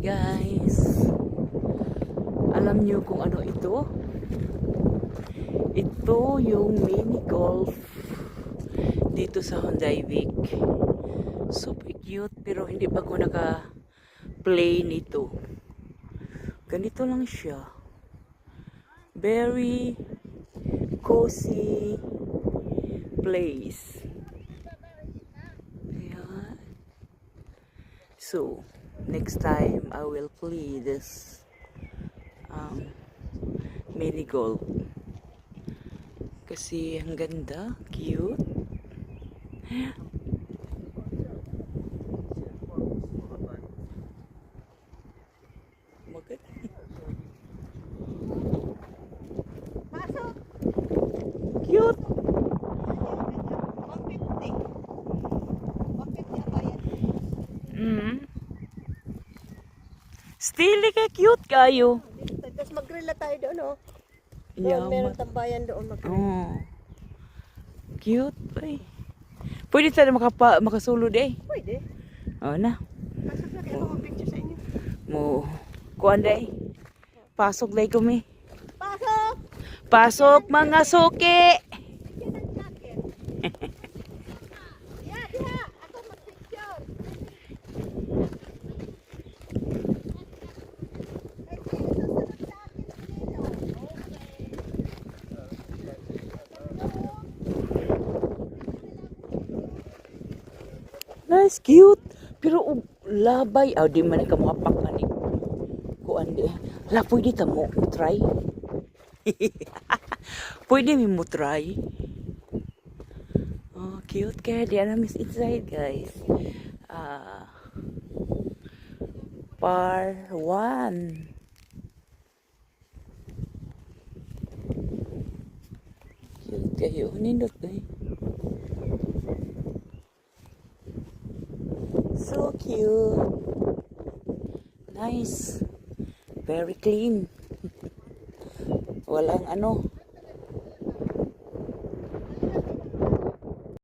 Guys, alam niyo kung ano ito? Ito yung mini golf dito sa Hondaivik. Super cute, pero hindi pa ko naka-play nito. Ganito lang siya. Very cozy place. Ayan. So, next time I will play this mini golf. Kasi ang ganda, cute. Maganda. Pasok! Cute! 150. 150 ang bayad. Still ka cute kayo. Tapos mag-grill na tayo doon, oh. Yeah, Doon, meron tambayan doon mag-grill. oh. Cute ay. Pwede tayo makasulod eh. Pwede. Oh na. Pasok na kayo mga picture sa inyo. Mo kuan day. Pasok day kami. Pasok! Pasok mga suki. Picture ng jacket. Diha! Ako mag-picture. Ay, susunod sa akin dito. Nice, cute. Pero labay, di man ka makapak ani. Kuan di. La pwede ta mo try. Pwede mo try. Oh, cute kaya di na miss inside, guys. Par 1. Cute kayo. Nindot ba eh? So cute. Nice. Very clean. Walang ano.